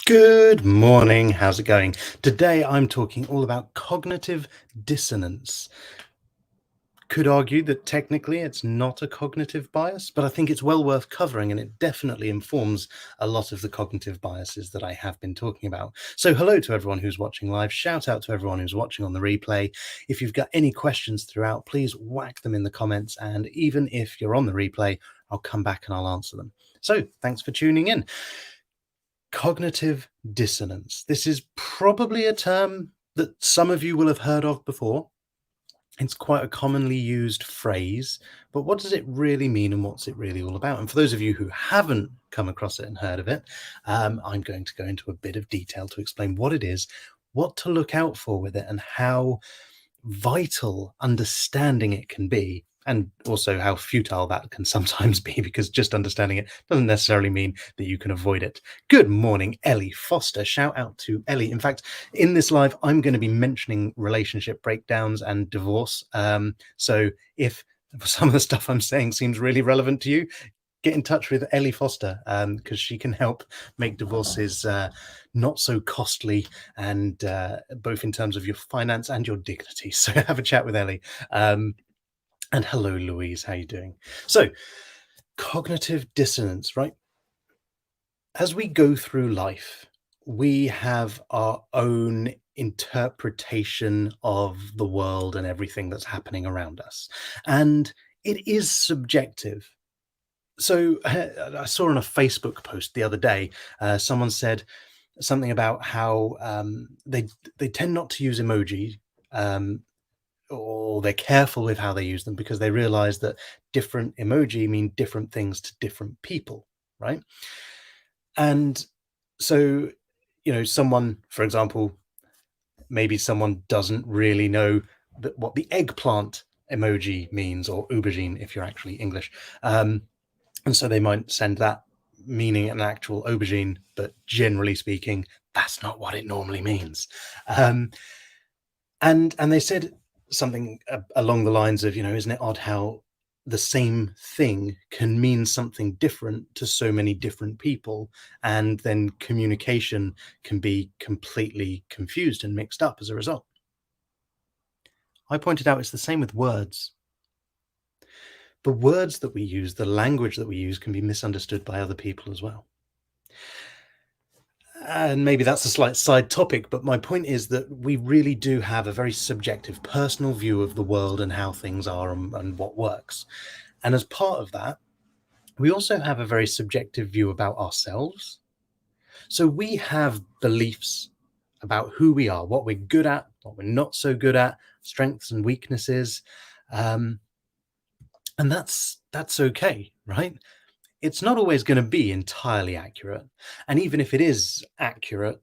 Good morning. How's it going? Today I'm talking all about cognitive dissonance. Could argue that technically it's not a cognitive bias, but I think it's well worth covering, and it definitely informs a lot of the cognitive biases that I have been talking about. So hello to everyone who's watching live. Shout out to everyone who's watching on the replay. If you've got any questions throughout, please whack them in the comments. And even if you're on the replay, I'll come back and I'll answer them. So thanks for tuning in. Cognitive dissonance. This is probably a term that some of you will have heard of before. It's quite a commonly used phrase, but what does it really mean and what's it really all about? And for those of you who haven't come across it and heard of it, I'm going to go into a bit of detail to explain what it is, what to look out for with it, and how vital understanding it can be, and also how futile that can sometimes be, because just understanding it doesn't necessarily mean that you can avoid it. Good morning, Ellie Foster. Shout out to Ellie. In fact, in this live, I'm going to be mentioning relationship breakdowns and divorce. So if some of the stuff I'm saying seems really relevant to you, get in touch with Ellie Foster, because she can help make divorces not so costly, and both in terms of your finance and your dignity. So have a chat with Ellie. And hello, Louise. How are you doing? So, cognitive dissonance, right? As we go through life, we have our own interpretation of the world and everything that's happening around us. And it is subjective. So I saw on a Facebook post the other day, someone said something about how they tend not to use emoji, or they're careful with how they use them because they realize that different emoji mean different things to different people, right? And so, someone, for example, maybe someone doesn't really know what the eggplant emoji means, or aubergine if you're actually English. And so they might send that meaning an actual aubergine, but generally speaking, that's not what it normally means. And they said something along the lines of, isn't it odd how the same thing can mean something different to so many different people, and then communication can be completely confused and mixed up as a result. I pointed out it's the same with words. The words that we use, the language that we use, can be misunderstood by other people as well. And maybe that's a slight side topic, but my point is that we really do have a very subjective, personal view of the world and how things are, and what works. And as part of that, we also have a very subjective view about ourselves. So we have beliefs about who we are, what we're good at, what we're not so good at, strengths and weaknesses. And that's okay, right? It's not always going to be entirely accurate. And even if it is accurate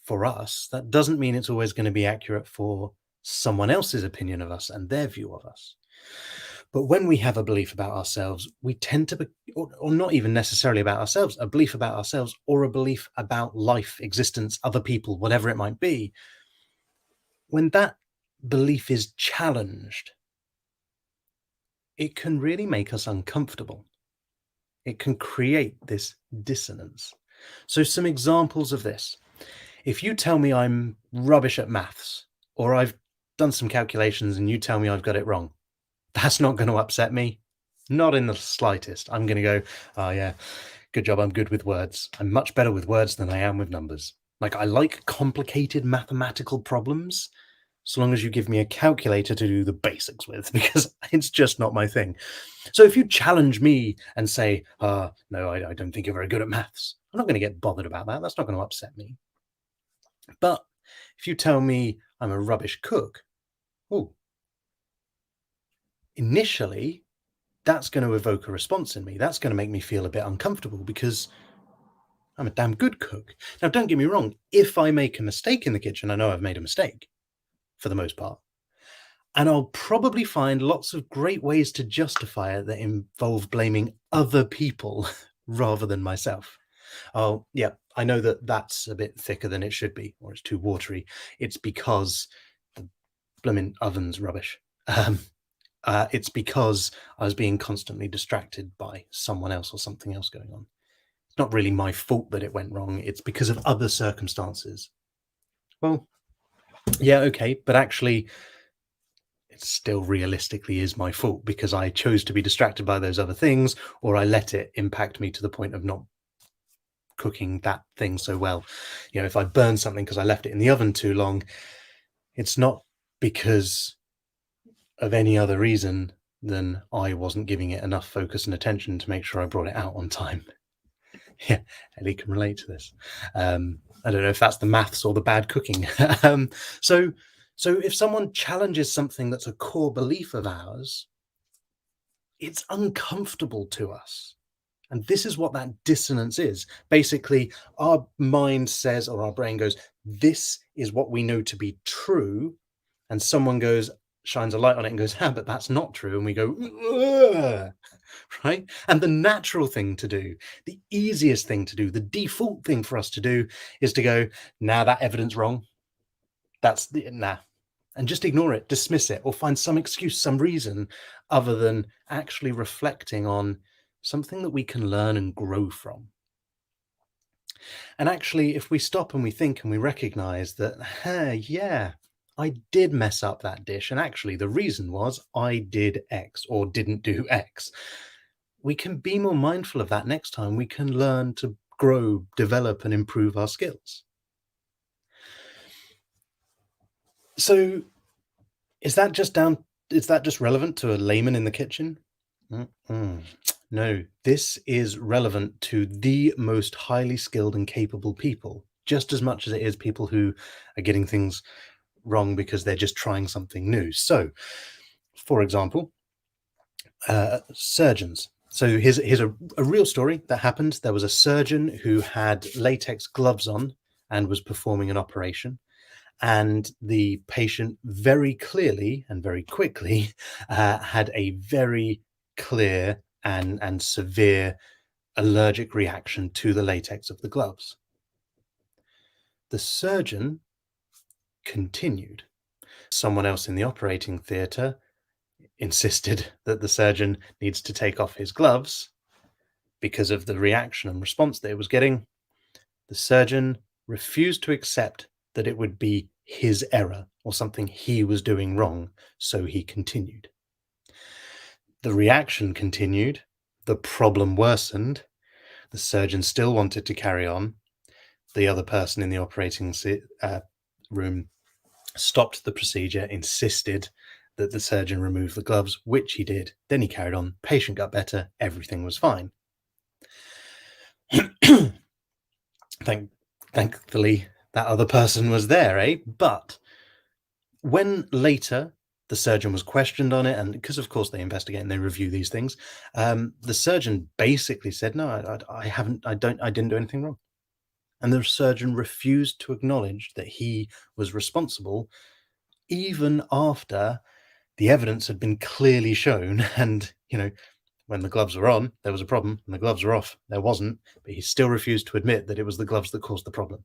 for us, that doesn't mean it's always going to be accurate for someone else's opinion of us and their view of us. But when we have a belief about ourselves, we tend to be, or not even necessarily about ourselves, a belief about ourselves, or a belief about life, existence, other people, whatever it might be. When that belief is challenged, it can really make us uncomfortable. It can create this dissonance. So some examples of this. If you tell me I'm rubbish at maths, or I've done some calculations and you tell me I've got it wrong, that's not going to upset me. Not in the slightest. I'm going to go, oh yeah, good job. I'm good with words. I'm much better with words than I am with numbers. Like, I like complicated mathematical problems, so long as you give me a calculator to do the basics with, because it's just not my thing. So if you challenge me and say, no, I don't think you're very good at maths, I'm not going to get bothered about that. That's not going to upset me. But if you tell me I'm a rubbish cook, initially, that's going to evoke a response in me. That's going to make me feel a bit uncomfortable because I'm a damn good cook. Now, don't get me wrong. If I make a mistake in the kitchen, I know I've made a mistake for the most part. And I'll probably find lots of great ways to justify it that involve blaming other people rather than myself. Oh, yeah, I know that that's a bit thicker than it should be, or it's too watery. It's because the blooming oven's rubbish. It's because I was being constantly distracted by someone else or something else going on. It's not really my fault that it went wrong. It's because of other circumstances. Well, yeah, okay, but actually, it still realistically is my fault because I chose to be distracted by those other things, or I let it impact me to the point of not cooking that thing so well. If I burn something because I left it in the oven too long, it's not because of any other reason than I wasn't giving it enough focus and attention to make sure I brought it out on time. Yeah, Ellie can relate to this. I don't know if that's the maths or the bad cooking. um, so, so if someone challenges something that's a core belief of ours, it's uncomfortable to us. And this is what that dissonance is. Basically, our mind says, or our brain goes, this is what we know to be true. And someone goes, shines a light on it and goes, but that's not true. And we go, ugh, right? And the natural thing to do, the easiest thing to do, the default thing for us to do is to go, nah, that evidence wrong. That's the nah. And just ignore it, dismiss it, or find some excuse, some reason other than actually reflecting on something that we can learn and grow from. And actually, if we stop and we think and we recognize that, yeah, I did mess up that dish. And actually, the reason was I did X or didn't do X. We can be more mindful of that next time. We can learn to grow, develop, and improve our skills. So, is that just relevant to a layman in the kitchen? Mm-mm. No, this is relevant to the most highly skilled and capable people, just as much as it is people who are getting things wrong because they're just trying something new. So, for example, surgeons. So here's a real story that happened. There was a surgeon who had latex gloves on and was performing an operation. And the patient very clearly and very quickly had a very clear and severe allergic reaction to the latex of the gloves. The surgeon continued. Someone else in the operating theatre insisted that the surgeon needs to take off his gloves because of the reaction and response that it was getting. The surgeon refused to accept that it would be his error or something he was doing wrong, so he continued. The reaction continued, the problem worsened, the surgeon still wanted to carry on. The other person in the operating room stopped the procedure, insisted that the surgeon remove the gloves, which he did. Then he carried on. Patient got better. Everything was fine. Thankfully, that other person was there, eh? But when later the surgeon was questioned on it, and because of course they investigate and they review these things, the surgeon basically said, "No, I didn't do anything wrong." And the surgeon refused to acknowledge that he was responsible, even after the evidence had been clearly shown. And when the gloves were on, there was a problem, and the gloves were off, there wasn't. But he still refused to admit that it was the gloves that caused the problem.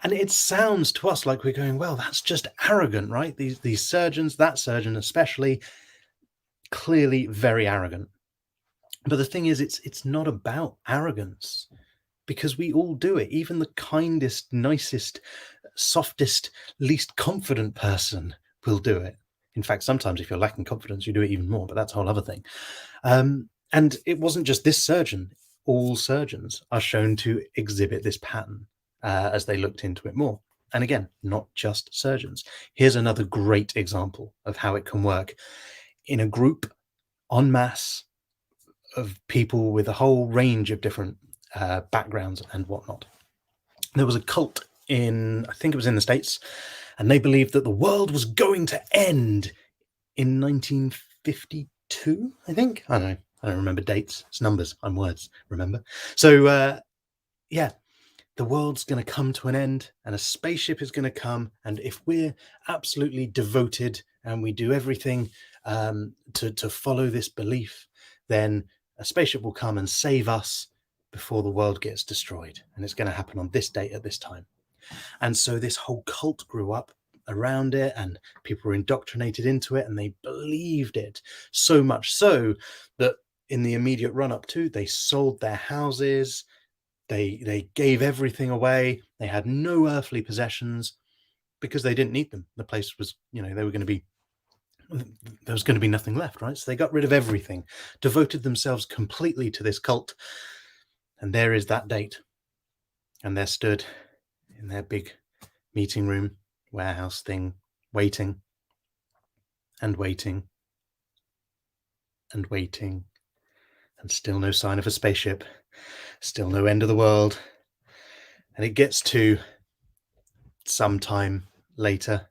And it sounds to us like we're going, well, that's just arrogant, right? These surgeons, that surgeon especially, clearly very arrogant. But the thing is, it's not about arrogance, because we all do it. Even the kindest, nicest, softest, least confident person will do it. In fact, sometimes if you're lacking confidence, you do it even more, but that's a whole other thing. And it wasn't just this surgeon. All surgeons are shown to exhibit this pattern as they looked into it more. And again, not just surgeons. Here's another great example of how it can work in a group en masse of people with a whole range of different backgrounds and whatnot. There was a cult I think it was in the States, and they believed that the world was going to end in 1952, I think. I don't know. I don't remember dates. It's numbers. I'm words, remember? So, yeah, the world's going to come to an end and a spaceship is going to come. And if we're absolutely devoted and we do everything to follow this belief, then a spaceship will come and save us before the world gets destroyed. And it's going to happen on this date at this time. And so this whole cult grew up around it, and people were indoctrinated into it, and they believed it so much so that in the immediate run up to, they sold their houses, they gave everything away, they had no earthly possessions because they didn't need them. The place was, they were going to be there was going to be nothing left, right? So they got rid of everything, devoted themselves completely to this cult. And there is that date. And they're stood in their big meeting room, warehouse thing, waiting and waiting and waiting. And still no sign of a spaceship, still no end of the world. And it gets to some time later,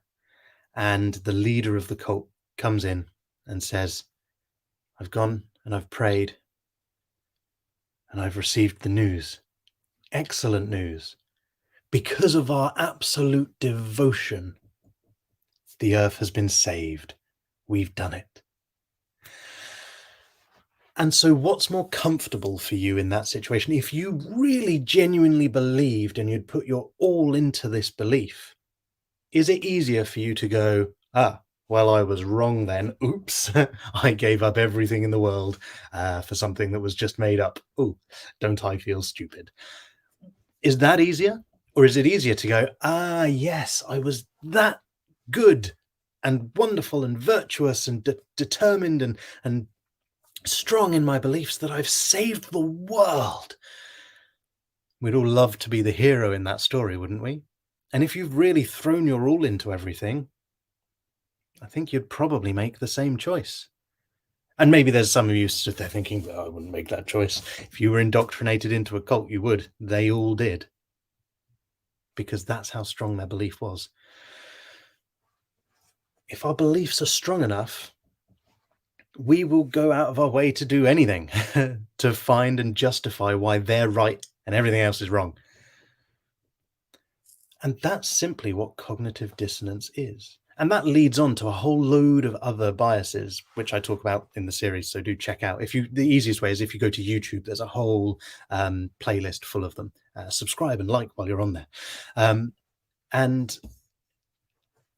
and the leader of the cult comes in and says, I've gone and I've prayed and I've received the news. Excellent news. Because of our absolute devotion, the earth has been saved. We've done it. And so what's more comfortable for you in that situation? If you really genuinely believed and you'd put your all into this belief, is it easier for you to go, well, I was wrong then. Oops, I gave up everything in the world for something that was just made up. Oh, don't I feel stupid? Is that easier? Or is it easier to go, yes, I was that good and wonderful and virtuous and determined and strong in my beliefs that I've saved the world? We'd all love to be the hero in that story, wouldn't we? And if you've really thrown your all into everything, I think you'd probably make the same choice. And maybe there's some of you stood there thinking, I wouldn't make that choice. If you were indoctrinated into a cult, you would. They all did. Because that's how strong their belief was. If our beliefs are strong enough, we will go out of our way to do anything to find and justify why they're right and everything else is wrong. And that's simply what cognitive dissonance is. And that leads on to a whole load of other biases, which I talk about in the series. So do check out. The easiest way is if you go to YouTube, there's a whole playlist full of them. Subscribe and like while you're on there. And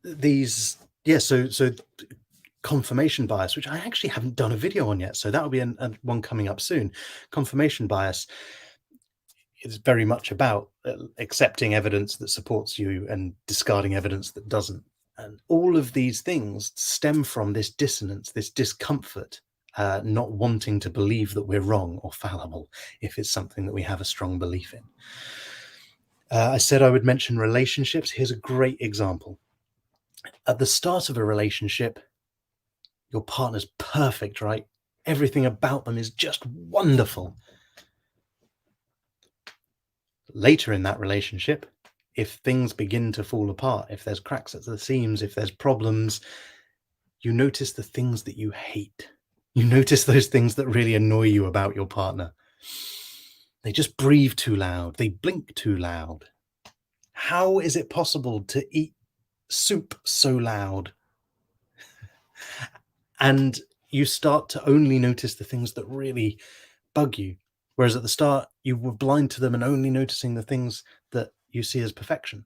these, so confirmation bias, which I actually haven't done a video on yet. So that'll be one coming up soon. Confirmation bias is very much about accepting evidence that supports you and discarding evidence that doesn't. And all of these things stem from this dissonance, this discomfort, not wanting to believe that we're wrong or fallible if it's something that we have a strong belief in. I said I would mention relationships. Here's a great example. At the start of a relationship, your partner's perfect, right? Everything about them is just wonderful. Later in that relationship, if things begin to fall apart, if there's cracks at the seams, if there's problems, you notice the things that you hate. You notice those things that really annoy you about your partner. They just breathe too loud. They blink too loud. How is it possible to eat soup so loud? And you start to only notice the things that really bug you. Whereas at the start, you were blind to them and only noticing the things that you see as perfection.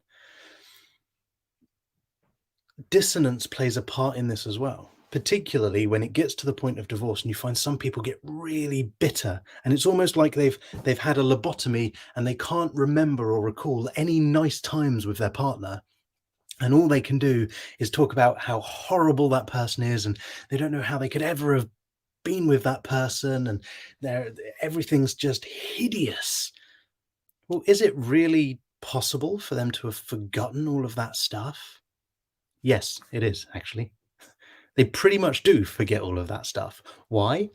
Dissonance plays a part in this as well, particularly when it gets to the point of divorce and you find some people get really bitter, and it's almost like they've had a lobotomy and they can't remember or recall any nice times with their partner. And all they can do is talk about how horrible that person is, and they don't know how they could ever have been with that person, and everything's just hideous. Well, is it really possible for them to have forgotten all of that stuff? Yes, it is, actually. They pretty much do forget all of that stuff. Why?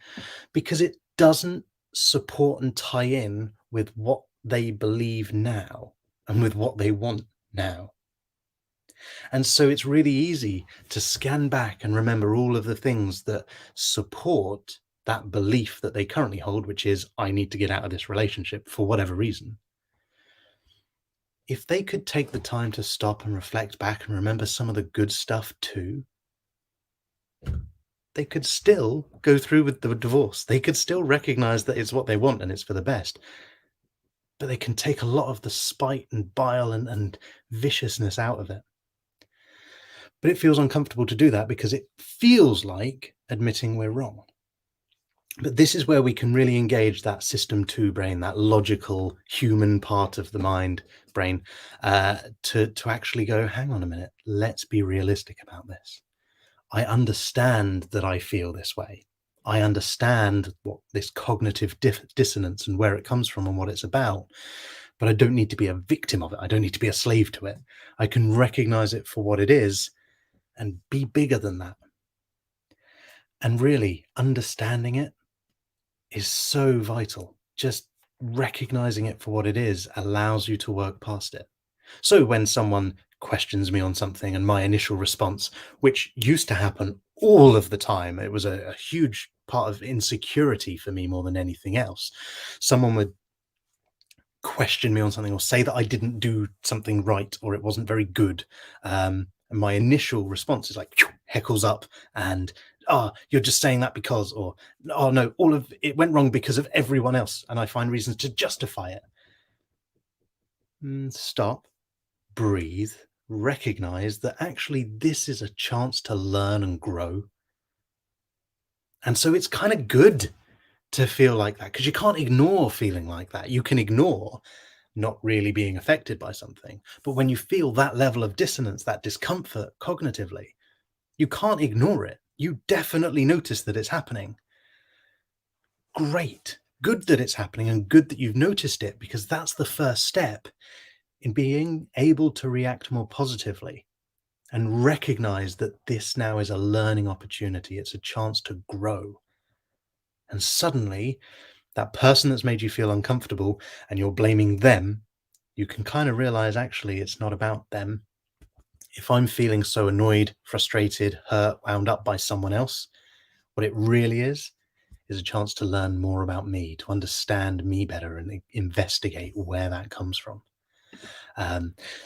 Because it doesn't support and tie in with what they believe now and with what they want now. And so it's really easy to scan back and remember all of the things that support that belief that they currently hold, which is, I need to get out of this relationship for whatever reason. If they could take the time to stop and reflect back and remember some of the good stuff too, they could still go through with the divorce. They could still recognize that it's what they want and it's for the best. But they can take a lot of the spite and bile and viciousness out of it. But it feels uncomfortable to do that because it feels like admitting we're wrong. But this is where we can really engage that system 2 brain, that logical human part of the mind brain, to actually go, hang on a minute, let's be realistic about this. I understand that I feel this way. I understand what this cognitive dissonance and where it comes from and what it's about, but I don't need to be a victim of it. I don't need to be a slave to it. I can recognize it for what it is and be bigger than that. And really understanding it is so vital. Just recognizing it for what it is allows you to work past it. So when someone questions me on something and my initial response, which used to happen all of the time, it was a huge part of insecurity for me more than anything else. Someone would question me on something or say that I didn't do something right or it wasn't very good. And my initial response is like, heckles up and, oh, you're just saying that because, or, oh, no, all of it went wrong because of everyone else. And I find reasons to justify it. Stop, breathe, recognize that actually this is a chance to learn and grow. And so it's kind of good to feel like that because you can't ignore feeling like that. You can ignore not really being affected by something. But when you feel that level of dissonance, that discomfort cognitively, you can't ignore it. You definitely notice that it's happening. Great. Good that it's happening and good that you've noticed it because that's the first step in being able to react more positively and recognize that this now is a learning opportunity. It's a chance to grow. And suddenly, that person that's made you feel uncomfortable and you're blaming them, you can kind of realize actually it's not about them. If I'm feeling so annoyed, frustrated, hurt, wound up by someone else, what it really is a chance to learn more about me, to understand me better and investigate where that comes from.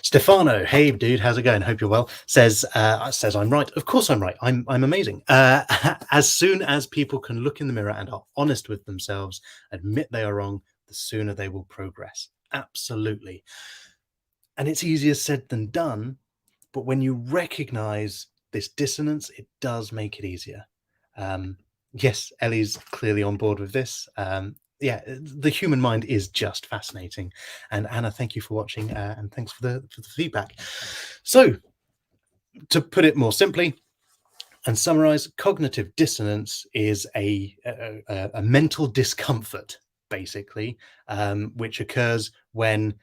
Stefano, hey dude, how's it going? Hope you're well. Says I'm right. Of course I'm right. I'm amazing. As soon as people can look in the mirror and are honest with themselves, admit they are wrong, the sooner they will progress. Absolutely. And it's easier said than done, but when you recognize this dissonance, it does make it easier. Yes, Ellie's clearly on board with this. Yeah, the human mind is just fascinating. And Anna, thank you for watching, and thanks for the feedback. So, to put it more simply and summarize, cognitive dissonance is a mental discomfort, basically, which occurs when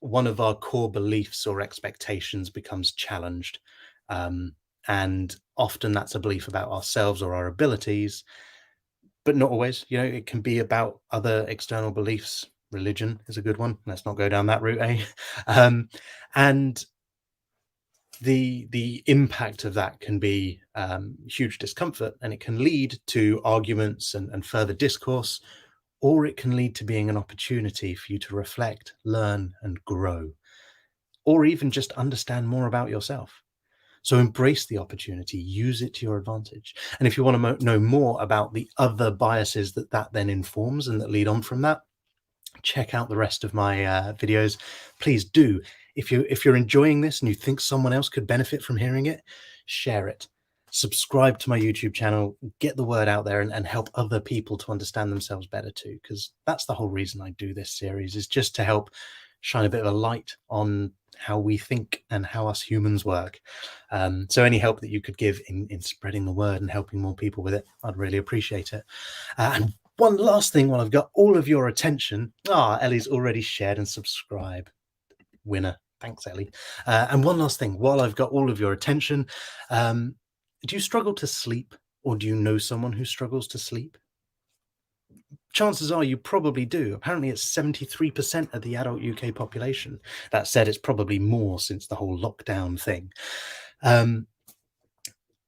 one of our core beliefs or expectations becomes challenged. And often that's a belief about ourselves or our abilities, but not always. You know, it can be about other external beliefs. Religion is a good one. Let's not go down that route, eh? And the impact of that can be huge discomfort, and it can lead to arguments and further discourse, or it can lead to being an opportunity for you to reflect, learn, and grow, or even just understand more about yourself. So embrace the opportunity, use it to your advantage. And if you want to know more about the other biases that then informs and that lead on from that, check out the rest of my videos. Please do. If you're enjoying this and you think someone else could benefit from hearing it, share it. Subscribe to my YouTube channel, get the word out there and help other people to understand themselves better too, because that's the whole reason I do this series, is just to help shine a bit of a light on how we think and how us humans work. So any help that you could give in spreading the word and helping more people with it, I'd really appreciate it. And one last thing while I've got all of your attention. Ellie's already shared and subscribed. Winner. Thanks, Ellie. And one last thing while I've got all of your attention. Do you struggle to sleep, or do you know someone who struggles to sleep? Chances are you probably do. Apparently it's 73% of the adult UK population. That said, it's probably more since the whole lockdown thing.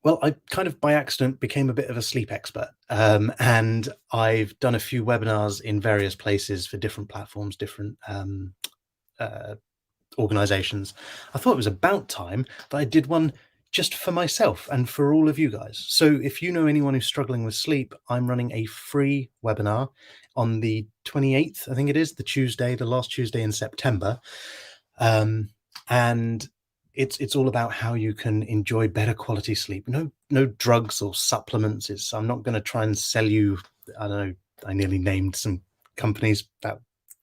Well, I kind of by accident became a bit of a sleep expert, and I've done a few webinars in various places for different platforms, different organizations. I thought it was about time that I did one just for myself and for all of you guys. So if you know anyone who's struggling with sleep, I'm running a free webinar on the 28th, I think it is, the last Tuesday in September. And it's all about how you can enjoy better quality sleep. No drugs or supplements. I'm not going to try and sell you I don't know, I nearly named some companies. That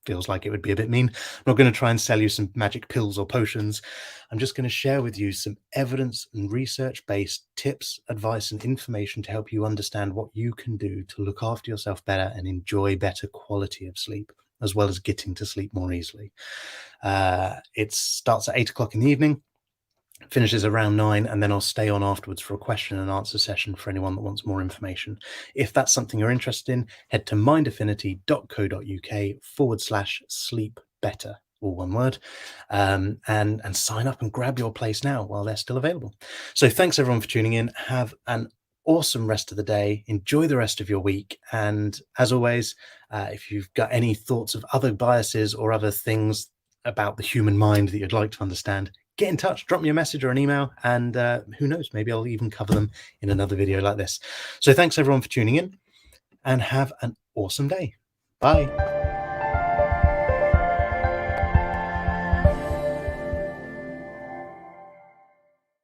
feels like it would be a bit mean. I'm not going to try and sell you some magic pills or potions. I'm just going to share with you some evidence and research based tips, advice, and information to help you understand what you can do to look after yourself better and enjoy better quality of sleep, as well as getting to sleep more easily. It starts at 8 o'clock in the evening, finishes around 9, and then I'll stay on afterwards for a question and answer session for anyone that wants more information. If that's something you're interested in, head to mindaffinity.co.uk/sleep better, all one word, and sign up and grab your place now while they're still available. So thanks everyone for tuning in. Have an awesome rest of the day. Enjoy the rest of your week. And as always, if you've got any thoughts of other biases or other things about the human mind that you'd like to understand, get in touch, drop me a message or an email, and who knows, maybe I'll even cover them in another video like this. So thanks everyone for tuning in, and have an awesome day. Bye.